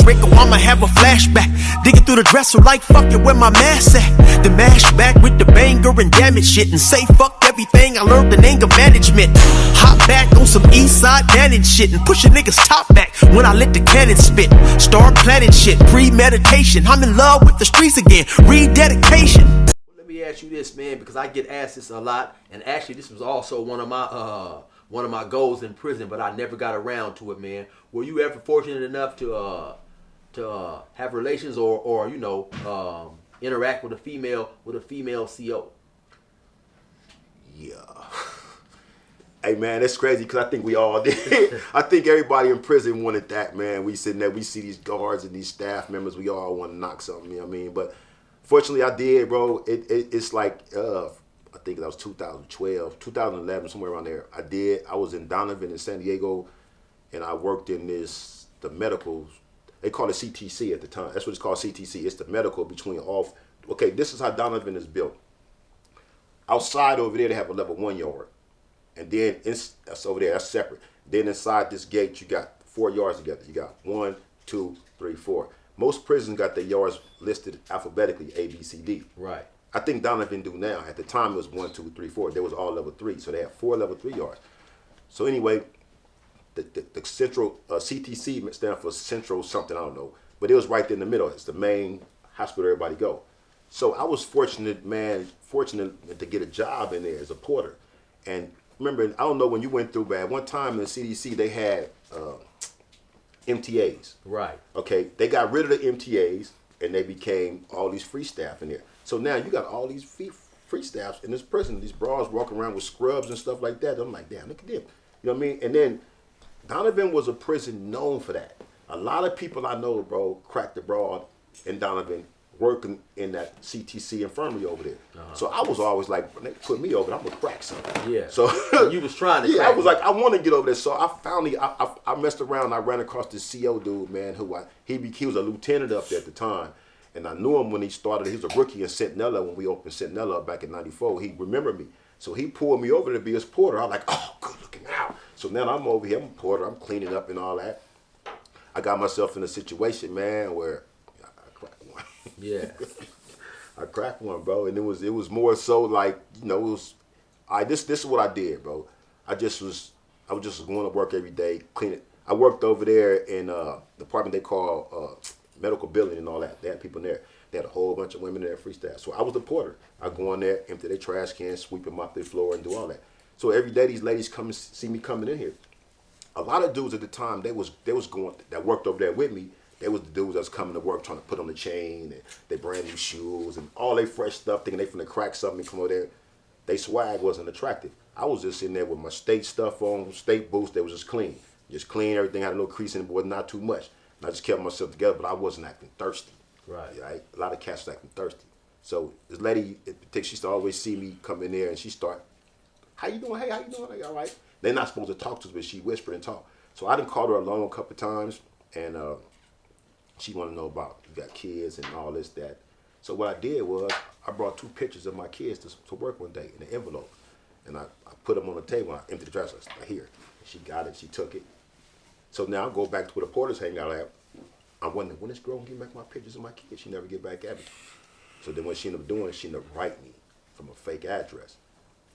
break or I'ma have a flashback. Digging through the dresser like fucking where my mask at. Then mash back with the banger and damage shit and say fuck everything I learned in anger management. Hop back on some east side banning shit and push a nigga's top back when I let the cannon spit. Start planning shit, premeditation. I'm in love with the streets again, rededication. Let me ask you this, man, because I get asked this a lot, and actually this was also one of my goals in prison, but I never got around to it, man. Were you ever fortunate enough to have relations or you know interact with a female CO? Yeah. Hey man, that's crazy because I think we all did. I think everybody in prison wanted that, man. We sitting there, we see these guards and these staff members, we all want to knock something, you know what I mean? But fortunately I did, bro. It's like, I think that was 2012, 2011, somewhere around there. I was in Donovan in San Diego, and I worked in the medical, they call it CTC at the time. That's what it's called, CTC. It's the medical between all, okay, this is how Donovan is built. Outside over there, they have a level 1 yard. And then that's over there, that's separate. Then inside this gate, you got 4 yards together. You got 1, 2, 3, 4. Most prisons got their yards listed alphabetically, A, B, C, D. Right. I think Donovan do now. At the time, it was 1, 2, 3, 4. They was all level 3, so they had 4 level 3 yards. So anyway, the central CTC stands for Central something, I don't know. But it was right there in the middle. It's the main hospital everybody go. So I was fortunate to get a job in there as a porter. And remember, I don't know when you went through, man, one time in the CDC, they had MTAs. Right. Okay, they got rid of the MTAs, and they became all these free staff in there. So now you got all these free staffs in this prison. These bras walking around with scrubs and stuff like that. I'm like, damn, look at them. You know what I mean? And then Donovan was a prison known for that. A lot of people I know, bro, cracked the broad in Donovan working in that CTC infirmary over there. So I was always like, when they put me over there, I'm gonna crack something. Yeah. So you was trying to. Yeah, I was like, I want to get over there. So I messed around. I ran across this CO dude, man, he was a lieutenant up there at the time, and I knew him when he started. He was a rookie in Centinela when we opened Centinela up back in '94. He remembered me, so he pulled me over to be his porter. I was like, oh, good looking out. So now I'm over here. I'm a porter. I'm cleaning up and all that. I got myself in a situation, man, where I cracked one. Yeah. I cracked one, bro, and it was more so like, you know, it was, this is what I did, bro. I was just going to work every day, cleaning. I worked over there in the department they call medical billing and all that. They had people in there. They had a whole bunch of women there, free staff. So I was the porter. I go in there, empty their trash cans, sweep them off their floor, and do all that. So every day these ladies come and see me coming in here. A lot of dudes at the time that worked over there with me. They was the dudes that was coming to work trying to put on the chain and their brand new shoes and all their fresh stuff, thinking they finna crack something and come over there. They swag wasn't attractive. I was just in there with my state stuff on, state boots. They was just clean. Just clean, everything had a little crease in it, but not too much. And I just kept myself together, but I wasn't acting thirsty. Right. A lot of cats was acting thirsty. So this lady, she used to always see me come in there and she start, how you doing? Hey, how you doing? Like, all right. They're not supposed to talk to us, but she whispered and talked. So I done called her alone a couple of times, and she wanted to know about, you got kids and all this, that. So what I did was, I brought 2 pictures of my kids to work one day in an envelope. And I put them on the table, and I emptied the trash. I said, here. And she got it, she took it. So now I go back to where the porters hang out at. I'm wondering, when this girl gonna get back my pictures of my kids? She never get back at me. So then what she ended up doing, she ended up writing me from a fake address.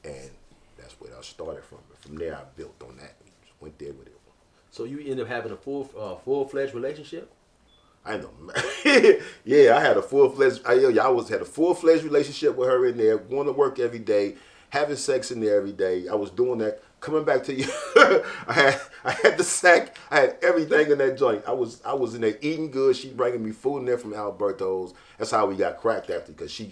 And that's where I started from. And from there, I built on that and just went there with it. So you ended up having a full-fledged relationship? I know. Yeah, I had a full-fledged, had a full-fledged relationship with her in there, going to work every day, having sex in there every day. I was doing that. Coming back to you, I had the sack, I had everything in that joint. I was in there eating good. She bringing me food in there from Alberto's. That's how we got cracked after, because she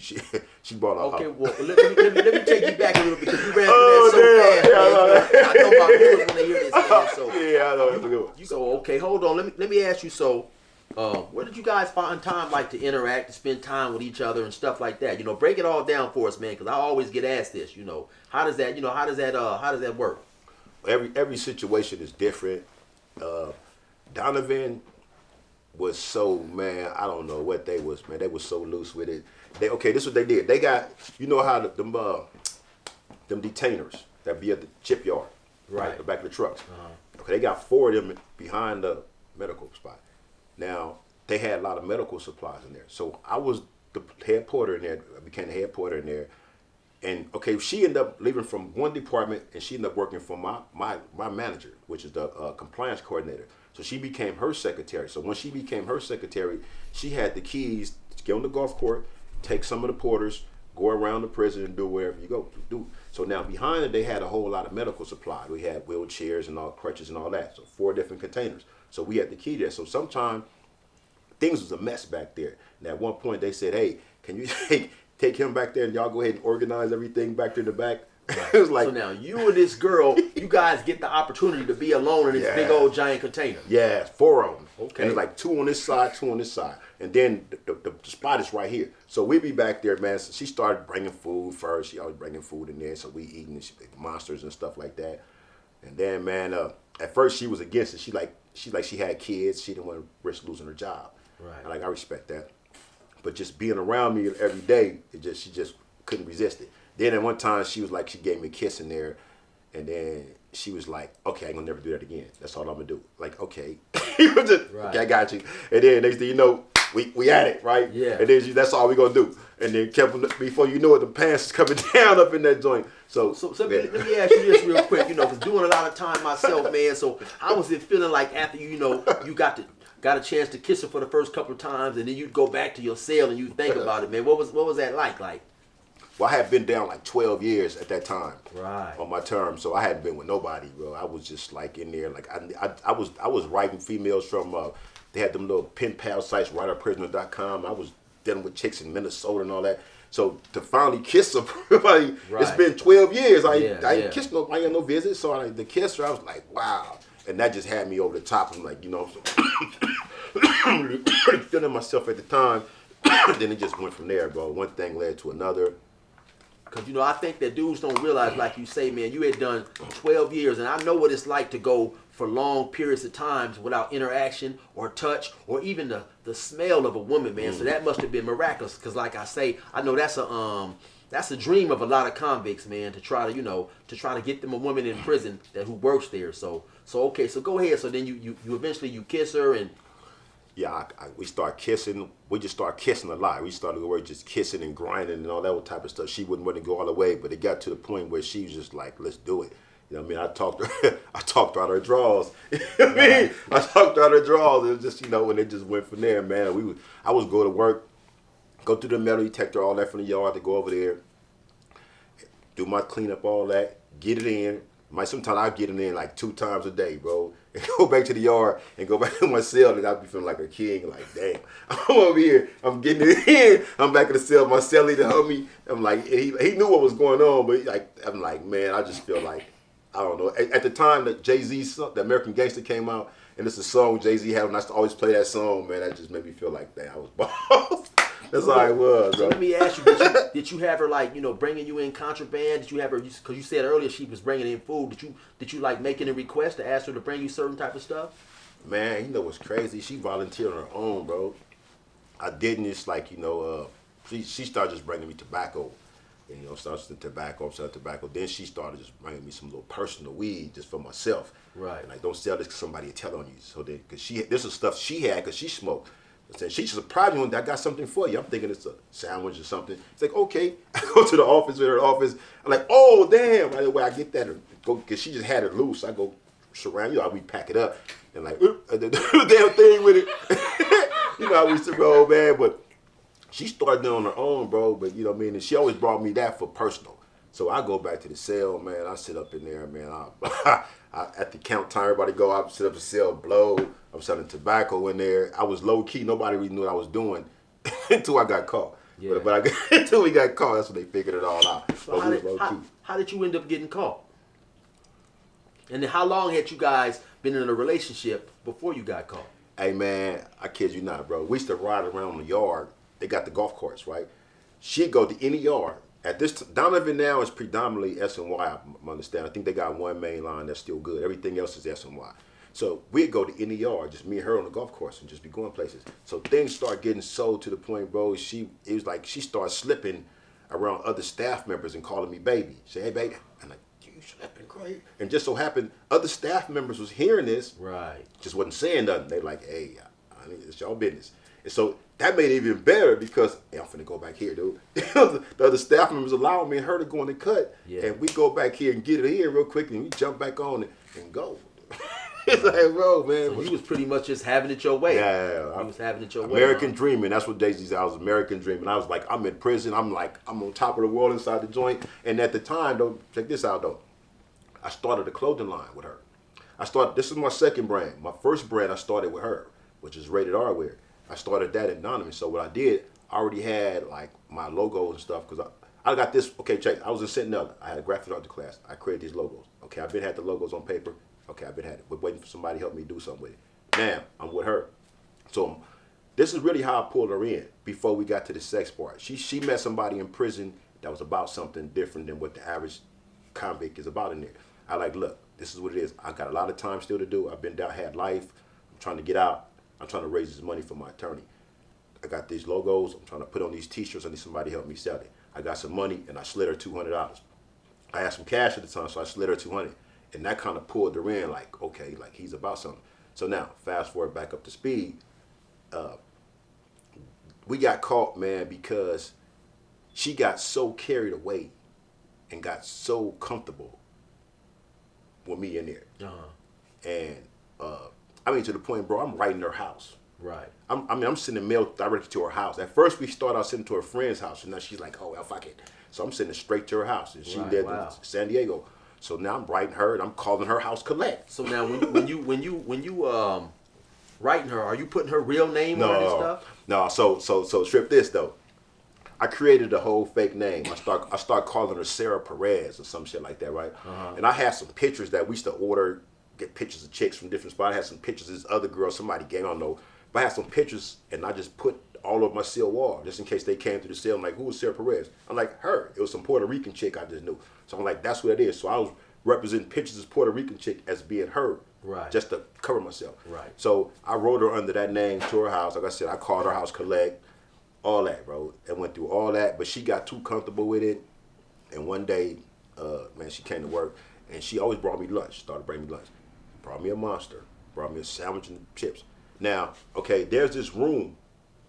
brought her. Okay, well let me take you back a little bit, because you ran through that so fast. I know my viewers when they hear this. Man, so yeah, I know. That's a good one. So okay, hold on. Let me ask you. So, where did you guys find time like to interact, to spend time with each other and stuff like that? You know, break it all down for us, man, because I always get asked this. You know, how does that work? Every situation is different. Donovan was so, man, I don't know what they was, man. They was so loose with it. This is what they did. They got, you know how them detainers that be at the chip yard, right? The back of the trucks. Okay, they got 4 of them behind the medical spot. Now, they had a lot of medical supplies in there. So I was the head porter in there. I became the head porter in there. And okay, she ended up leaving from one department, and she ended up working for my manager, which is the compliance coordinator. So she became her secretary. So when she became her secretary, she had the keys to get on the golf court, take some of the porters, go around the prison and do wherever you go to do. So now behind it, they had a whole lot of medical supply. We had wheelchairs and all crutches and all that. So 4 different containers. So we had the key there. So sometimes things was a mess back there. And at one point they said, hey, can you take him back there and y'all go ahead and organize everything back there in the back? Right. It was like, so now you and this girl, you guys get the opportunity to be alone in this big old giant container. yeah, 4 of them. Okay. And it's like 2 on this side, 2 on this side. And then the spot is right here. So we be back there, man. So she started bringing food first. She always bringing food in there. So we eating monsters and stuff like that. And then, man, at first she was against it. She had kids. She didn't want to risk losing her job. Right. And I respect that. But just being around me every day, she just couldn't resist it. Then at one time she gave me a kiss in there, and then she was like, okay, I ain't gonna never do that again. That's all I'm gonna do. Like, okay. Okay, I got you. And then next thing you know, we at it, right? Yeah. And then that's all we gonna do. And then before you know it, the pants is coming down up in that joint. So let me ask you this real quick, because doing a lot of time myself, man. So how was it feeling like after you got a chance to kiss her for the first couple of times, and then you'd go back to your cell and you think about it, man? What was that like? Well, I had been down like 12 years at that time, right, on my term, so I hadn't been with nobody, bro. I was just like in there, like I was writing females from, they had them little pen pal sites, writerprisoner.com. I was dealing with chicks in Minnesota and all that. So to finally kiss her, right. It's been 12 years. I ain't kissed nobody, I ain't no visits, so to kiss her, I was like, wow. And that just had me over the top. I'm like, feeling myself at the time. Then it just went from there, bro. One thing led to another. Because, I think that dudes don't realize, like you say, man, you had done 12 years, and I know what it's like to go for long periods of times without interaction or touch or even the smell of a woman, man. So that must have been miraculous, because like I say, I know that's a dream of a lot of convicts, man, to try to get them a woman in prison who works there. So okay, so go ahead. So then you eventually you kiss her and. Yeah, we start kissing. We just start kissing a lot. We started going just kissing and grinding and all that type of stuff. She wouldn't want to go all the way, but it got to the point where she was just like, "Let's do it." You know what I mean? I talked her out her drawers. You know what I mean? I talked her out her drawers. It was just, and it just went from there, man. I was go to work, go through the metal detector, all that from the yard, to go over there, do my cleanup, all that, get it in. Sometimes I get it in like 2 times a day, bro. And go back to the yard and go back to my cell, and I'd be feeling like a king. Like, damn, I'm over here. I'm getting it in. I'm back in the cell. My cell leader helped me. I'm like, he knew what was going on, but I'm like, man, I just feel like, I don't know. At the time that Jay-Z's song, the American Gangster came out, and it's a song Jay-Z had, and I used to always play that song, man. That just made me feel like, damn, I was boss. That's how I was, bro. So let me ask you, did you have her bringing you in contraband? Did you have her, because you said earlier she was bringing in food. Did you making a request to ask her to bring you certain type of stuff? Man, you know what's crazy? She volunteered on her own, bro. I didn't. It's like, she started just bringing me tobacco. And, started selling tobacco. Then she started just bringing me some little personal weed just for myself. Right. And don't sell this because somebody will tell on you. So then, because this is stuff she had because she smoked. She surprised me when I got something for you. I'm thinking it's a sandwich or something. It's like, okay. I go to the office with her office. I'm like, oh, damn. Right away, I get that. Because she just had it loose. I go surround, we pack it up. And like, the damn thing with it. You know how we used to roll, man. But she started doing on her own, bro. But you know what I mean? And she always brought me that for personal. So I go back to the cell, man. I sit up in there, man. At the count time, everybody go out, sit up in the cell, blow. I'm selling tobacco in there. I was low key. Nobody really knew what I was doing until I got caught. Yeah. But until we got caught, that's when they figured it all out. So how did you end up getting caught? And then how long had you guys been in a relationship before you got caught? Hey, man, I kid you not, bro. We used to ride around the yard. They got the golf course, right? She'd go to any yard. At this Donovan now is predominantly S&Y, I understand. I think they got one main line that's still good. Everything else is S&Y. So we'd go to any yard, just me and her on the golf course, and just be going places. So things start getting sold to the point, bro, it was like she started slipping around other staff members and calling me baby. Say, hey, baby. I'm like, you slipping, great. And just so happened, other staff members was hearing this. Right. Just wasn't saying nothing. They like, hey, It's y'all business. And so that made it even better because hey, I'm finna go back here, dude. The other staff members allowing me and her to go in the cut, and we go back here and get it here real quick, and we jump back on it and go. It's like, bro, man. So he was pretty much just having it your way. Yeah, he was having it your way. American dreaming. That's what Jay-Z said. I was American dreaming. I was like, I'm in prison. I'm on top of the world inside the joint. And at the time, though, check this out, though. I started a clothing line with her. This is my second brand. My first brand I started with her, which is Rated R Wear. I started that anonymous. So what I did, I already had like my logos and stuff because I got this. Okay, check. I was in Sentinel. I had a graphic art class. I created these logos. Okay, I've been had the logos on paper. Okay, I've been had it. We're waiting for somebody to help me do something with it. Now I'm with her. So this is really how I pulled her in before we got to the sex part. She met somebody in prison that was about something different than what the average convict is about in there. I like, look, this is what it is. I got a lot of time still to do. I've been down, had life. I'm trying to get out. I'm trying to raise this money for my attorney. I got these logos. I'm trying to put on these t-shirts. I need somebody to help me sell it. I got some money and I slid her $200. I had some cash at the time, so I slid her $200. And that kind of pulled her in like, okay, like he's about something. So now, fast forward back up to speed. We got caught, man, because she got so carried away and got so comfortable with me in there. And I mean, to the point, bro, I'm right in her house. Right. I'm sending mail directly to her house. At first, we started out sending to her friend's house, and now she's like, oh, well, fuck it. So I'm sending it straight to her house, and she lived in San Diego. So now I'm writing her, and I'm calling her house collect. So now, when you writing her, are you putting her real name on this stuff? No. So strip this though. I created a whole fake name. I start calling her Sarah Perez or some shit like that, right? And I had some pictures that we used to order, get pictures of chicks from different spots. I had some pictures of this other girl, somebody gang, I don't know. But I had some pictures, and I just put all over my cell wall, just in case they came to the cell. I'm like, who was Sarah Perez? I'm like, her. It was some Puerto Rican chick I just knew. So I'm like, that's what it is. So I was representing pictures of this Puerto Rican chick as being her. Right. Just to cover myself. Right. So I wrote her under that name to her house. Like I said, I called her house collect, all that, bro. And went through all that, but she got too comfortable with it. And one day, man, she came to work, and she always brought me lunch. Started bringing me lunch. Brought me a Monster. Brought me a sandwich and chips. Now, okay, there's this room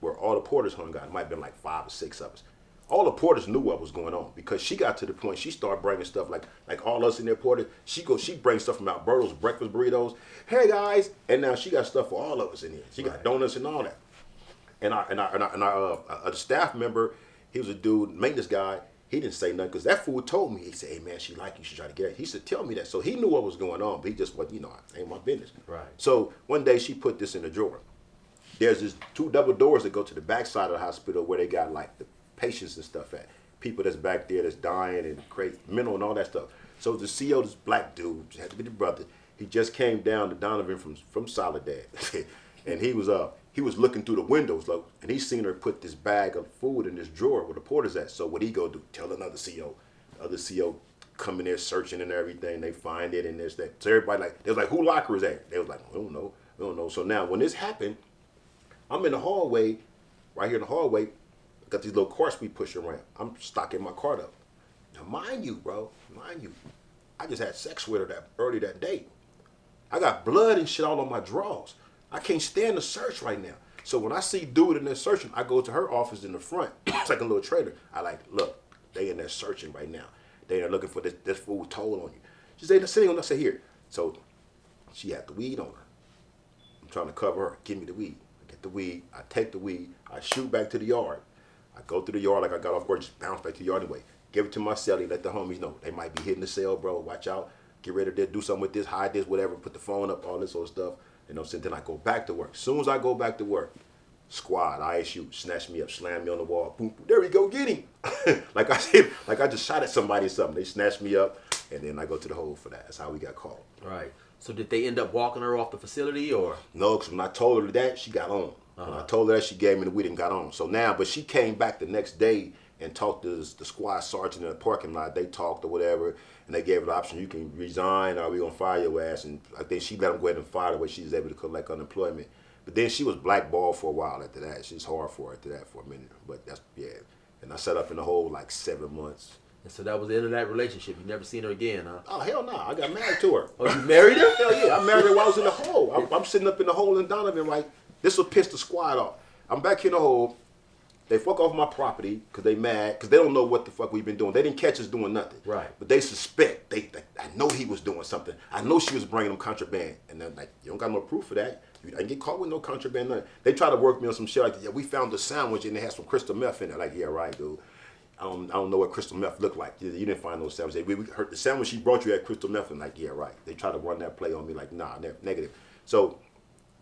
where all the porters hung out. It might have been like 5 or 6 of us. All the porters knew what was going on because she got to the point she started bringing stuff like all us in there porters. She brings stuff from Alberto's breakfast burritos. Hey guys, and now she got stuff for all of us in here. She got donuts and all that. And our staff member, he was a dude, maintenance guy. He didn't say nothing because that fool told me. He said, "Hey man, she like you. She try to get it." He said, "Tell me that." So he knew what was going on, but he just wasn't, ain't my business. Right. So one day she put this in a drawer. There's this 2 double doors that go to the back side of the hospital where they got like the patients and stuff at. People that's back there that's dying and crazy, mental and all that stuff. So the CEO, this black dude, had to be the brother. He just came down to Donovan from Soledad, and he was looking through the windows, and he seen her put this bag of food in this drawer where the porter's at. So what he go do? Tell another CEO. The other CEO come in there searching and everything. They find it and this that. So everybody they was like, who locker is that? They was like, we don't know. So now when this happened, I'm in the hallway, right here in the hallway. Got these little carts we push around. I'm stocking my cart up. Now, mind you, I just had sex with her early that day. I got blood and shit all on my drawers. I can't stand the search right now. So when I see dude in there searching, I go to her office in the front. It's like a little trailer. I like, look, they in there searching right now. They in there looking for this fool told on you. She said, sitting on us, say here. So she had the weed on her. I'm trying to cover her. Give me the weed. I get the weed. I take the weed. I shoot back to the yard. I go through the yard like I got off work, just bounce back to the yard anyway. Give it to my cellie, let the homies know. They might be hitting the cell, bro. Watch out. Get rid of this, do something with this, hide this, whatever. Put the phone up, all this sort of stuff. So then I go back to work. As soon as I go back to work, squad, ISU, snatch me up, slam me on the wall. Boom, boom, there we go, get him. Like I said, like I just shot at somebody or something. They snatched me up, and then I go to the hole for that. That's how we got caught. Right. So did they end up walking her off the facility, or? No, because when I told her that, she got on. When I told her that, she gave me the weed and got on. So now, but she came back the next day and talked to the squad sergeant in the parking lot. They talked or whatever, and they gave her the option, you can resign or we gonna fire your ass. And I think she let them go ahead and fire the way she was able to collect unemployment. But then she was blackballed for a while after that. She was hard for her after that for a minute. But that's, yeah. And I set up in the hole like 7 months. And so that was the end of that relationship. You never seen her again, huh? Oh, hell no. I got married to her. Oh, you married her? Hell yeah. I married her while I was in the hole. I'm sitting up in the hole in Donovan like, This will piss the squad off. I'm back in the hole. They fuck off my property because they mad because they don't know what the fuck we've been doing. They didn't catch us doing nothing. Right. But they suspect. I know he was doing something. I know she was bringing them contraband. And they're like, you don't got no proof for that. I didn't get caught with no contraband. Nothing. They try to work me on some shit like, yeah, we found a sandwich and it had some crystal meth in it. Like, yeah, right, dude. I don't know what crystal meth looked like. You didn't find no sandwich. We heard the sandwich she brought you had crystal meth in. Like, yeah, right. They try to run that play on me like, nah, negative. So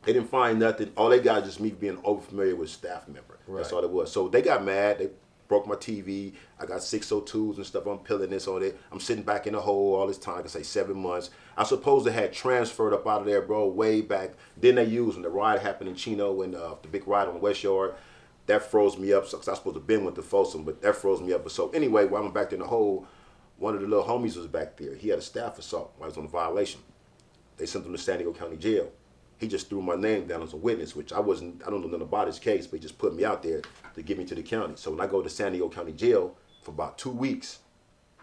they didn't find nothing. All they got is just me being over familiar with a staff member. Right. That's all it was. So they got mad. They broke my TV. I got 602s and stuff. I'm peeling this on it. I'm sitting back in the hole all this time. I can say 7 months. I suppose they had transferred up out of there, bro, way back. Then they used when the riot happened in Chino and the big riot on the West Yard. That froze me up. So I was supposed to have been with the Folsom, but that froze me up. But so anyway, while I'm back in the hole, one of the little homies was back there. He had a staff assault while he was on a violation. They sent him to San Diego County Jail. He just threw my name down as a witness, which I don't know nothing about his case, but he just put me out there to get me to the county. So when I go to San Diego County Jail for about 2 weeks,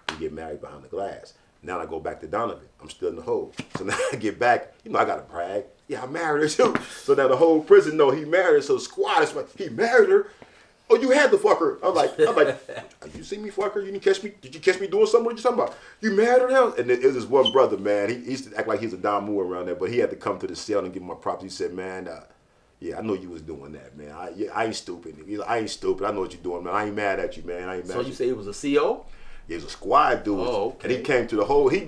we get married behind the glass. Now I go back to Donovan. I'm still in the hole. So now I get back, I gotta brag. Yeah, I married her too. So now the whole prison know he married her. So squad is like, he married her. Oh, you had the fucker. I'm like, you see me fucker? You didn't catch me? Did you catch me doing something? What you talking about? You married her now? And it was this one brother, man. He used to act like he's a Don Moore around there, but he had to come to the cell and give him my props. He said, man, yeah, I know you was doing that, man. I ain't stupid. He's like, I ain't stupid. I know what you're doing, man. I ain't mad at you, man. I ain't mad So at you say it was a CO? He was a squad dude. Oh, okay. And he came to the whole, I'd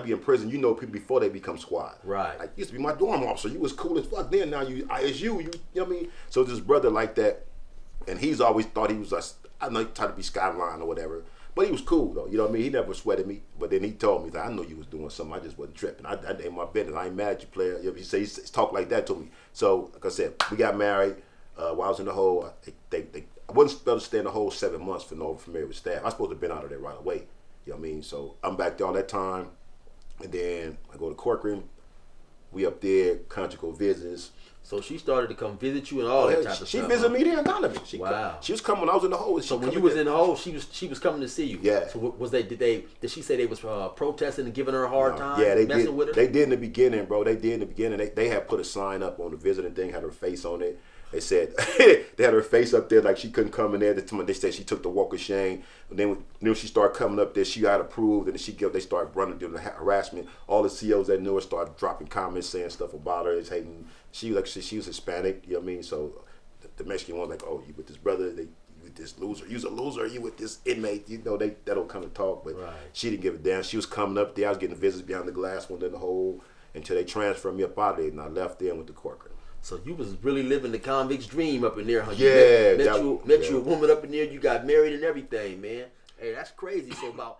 be in prison, people before they become squad. Right. Like, you used to be my dorm officer. You was cool as fuck then. Now you know what I mean? So this brother like that, and he's always thought he was, I know he tried to be Skyline or whatever, but he was cool though. You know what I mean? He never sweated me. But then he told me that I know you was doing something. I just wasn't tripping. I ain't my business. I ain't mad at you, player. He say he talked like that to me. So like I said, we got married. While I was in the hole, I wasn't supposed to stay in the whole 7 months for no familiar with staff. I was supposed to have been out of there right away. You know what I mean? So I'm back there all that time, and then I go to Corcoran. We up there, conjugal visits. So she started to come visit you and all that type of stuff. She visited me there in Donovan. Wow. She was coming when I was in the hole. So when you was in the hole, she was coming to see you. Yeah. So did she say they was protesting and giving her a hard time? Yeah, they messing did. With her? They did in the beginning, bro. They did in the beginning. They had put a sign up on the visiting thing, had her face on it. They said they had her face up there like she couldn't come in there. They said she took the walk of shame. And then when she started coming up there, she got approved, and they started running doing the harassment. All the COs that knew her started dropping comments saying stuff about her, hating. She was Hispanic, you know what I mean? So the Mexican one like, oh, you with this brother, you with this loser, you's a loser, you with this inmate, they don't come and talk, but right. She didn't give a damn. She was coming up there. I was getting visits behind the glass, one in the hole, until they transferred me up out of there, and I left there and went to Corcoran. So you was really living the convict's dream up in there, huh? Yeah. Met you a woman up in there, you got married and everything, man. Hey, that's crazy. So about,